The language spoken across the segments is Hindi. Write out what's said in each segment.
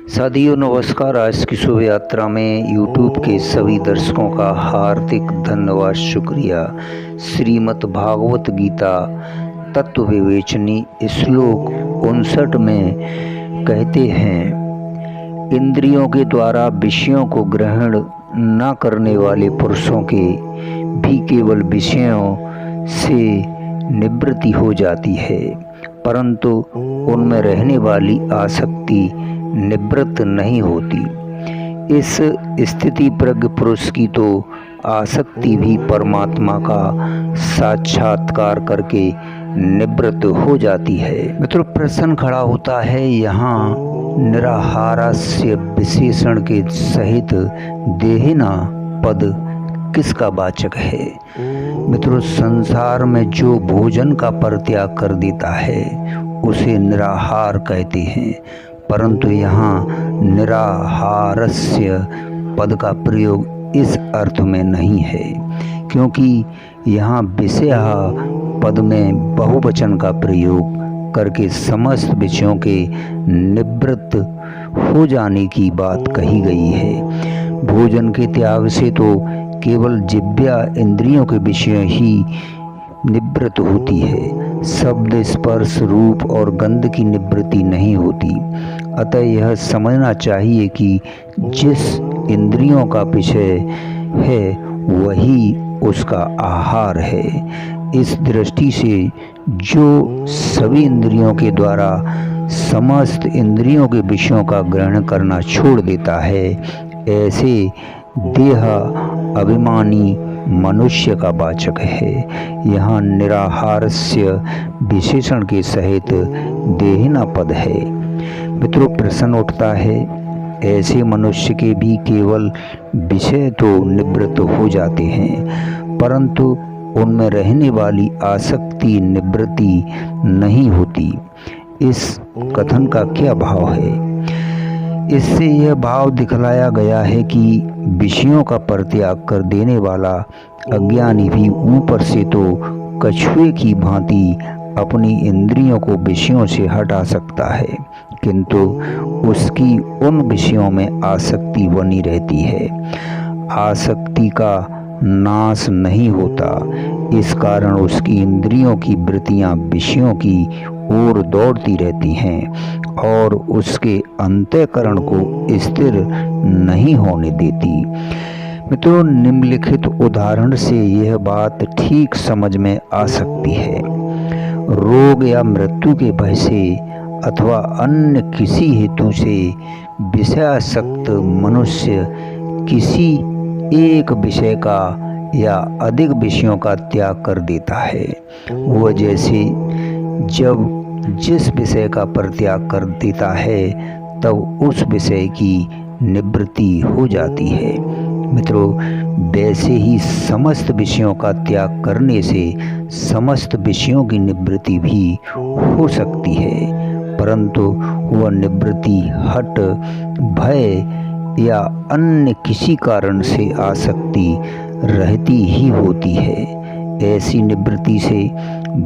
साथियों नमस्कार। आज की शुभ यात्रा में यूट्यूब के सभी दर्शकों का हार्दिक धन्यवाद, शुक्रिया। श्रीमद् भागवत गीता तत्व विवेचनी श्लोक 59 में कहते हैं, इंद्रियों के द्वारा विषयों को ग्रहण न करने वाले पुरुषों के भी केवल विषयों से निवृत्ति हो जाती है, परंतु उनमें रहने वाली आसक्ति निवृत्त नहीं होती। इस स्थिति प्रज्ञ पुरुष की तो आसक्ति भी परमात्मा का साक्षात्कार करके निवृत्त हो जाती है। मित्रों, प्रश्न खड़ा होता है, यहाँ निराहारस्य विशेषण के सहित देहिना पद किसका वाचक है? मित्रों, संसार में जो भोजन का परित्याग कर देता है उसे निराहार कहते हैं, परंतु यहाँ निराहारस्य पद का प्रयोग इस अर्थ में नहीं है, क्योंकि यहाँ विषयः पद में बहुवचन का प्रयोग करके समस्त विषयों के निवृत्त हो जाने की बात कही गई है। भोजन के त्याग से तो केवल जिह्वा इंद्रियों के विषय ही निवृत्त होती है, शब्द स्पर्श रूप और गंध की निवृत्ति नहीं होती। अतः यह समझना चाहिए कि जिस इंद्रियों का विषय है वही उसका आहार है। इस दृष्टि से जो सभी इंद्रियों के द्वारा समस्त इंद्रियों के विषयों का ग्रहण करना छोड़ देता है, ऐसे देह अभिमानी मनुष्य का वाचक है। यहाँ निराहारस्य विशेषण के सहित देहिना पद है। मित्रों, प्रश्न उठता है, ऐसे मनुष्य के भी केवल विषय तो निवृत्त हो जाते हैं, परंतु उनमें रहने वाली आसक्ति निवृत्ति नहीं होती। इस कथन का क्या भाव है? इससे यह भाव दिखलाया गया है कि विषयों का परित्याग कर देने वाला अज्ञानी भी ऊपर से तो कछुए की भांति अपनी इंद्रियों को विषयों से हटा सकता है, किंतु उसकी उन विषयों में आसक्ति बनी रहती है। आसक्ति का नाश नहीं होता, इस कारण उसकी इंद्रियों की वृत्तियां विषयों की ओर दौड़ती रहती हैं और उसके अंतःकरण को स्थिर नहीं होने देती। मित्रों, निम्नलिखित उदाहरण से यह बात ठीक समझ में आ सकती है। रोग या मृत्यु के भय से अथवा अन्य किसी हेतु से विषयासक्त मनुष्य किसी एक विषय का या अधिक विषयों का त्याग कर देता है। वह जैसे जब जिस विषय का परित्याग कर देता है तब उस विषय की निवृत्ति हो जाती है। मित्रों, वैसे ही समस्त विषयों का त्याग करने से समस्त विषयों की निवृत्ति भी हो सकती है, परंतु वह निवृत्ति हट, भय या अन्य किसी कारण से आसक्ति रहती ही होती है। ऐसी निवृत्ति से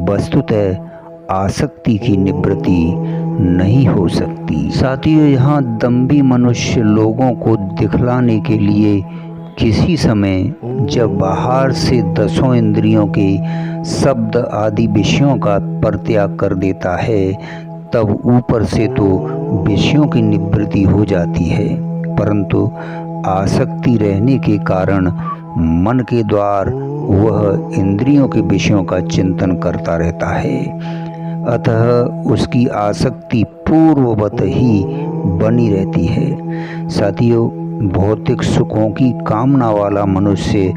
वस्तुतः आसक्ति की निवृत्ति नहीं हो सकती। साथियों, यहाँ दंभी मनुष्य लोगों को दिखलाने के लिए किसी समय जब बाहर से 10 इंद्रियों के शब्द आदि विषयों का परित्याग कर देता है, तब ऊपर से तो विषयों की निवृत्ति हो जाती है, परंतु आसक्ति रहने के कारण मन के द्वार वह इंद्रियों के विषयों का चिंतन करता रहता है। अतः उसकी आसक्ति पूर्ववत ही बनी रहती है। साथियों, भौतिक सुखों की कामना वाला मनुष्य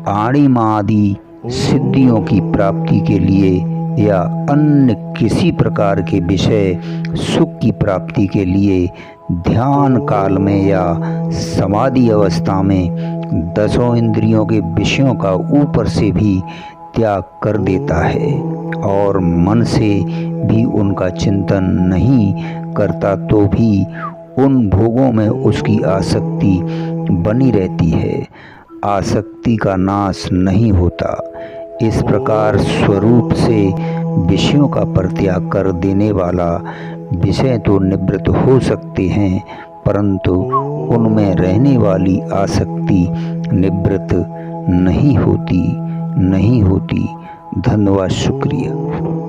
आड़िमादि सिद्धियों की प्राप्ति के लिए या अन्य किसी प्रकार के विषय सुख की प्राप्ति के लिए ध्यान काल में या समाधि अवस्था में 10 इंद्रियों के विषयों का ऊपर से भी त्याग कर देता है और मन से भी उनका चिंतन नहीं करता, तो भी उन भोगों में उसकी आसक्ति बनी रहती है। आसक्ति का नाश नहीं होता। इस प्रकार स्वरूप से विषयों का परित्याग कर देने वाला विषय तो निवृत्त हो सकते हैं, परंतु उनमें रहने वाली आसक्ति निवृत्त नहीं होती। धन्यवाद, शुक्रिया।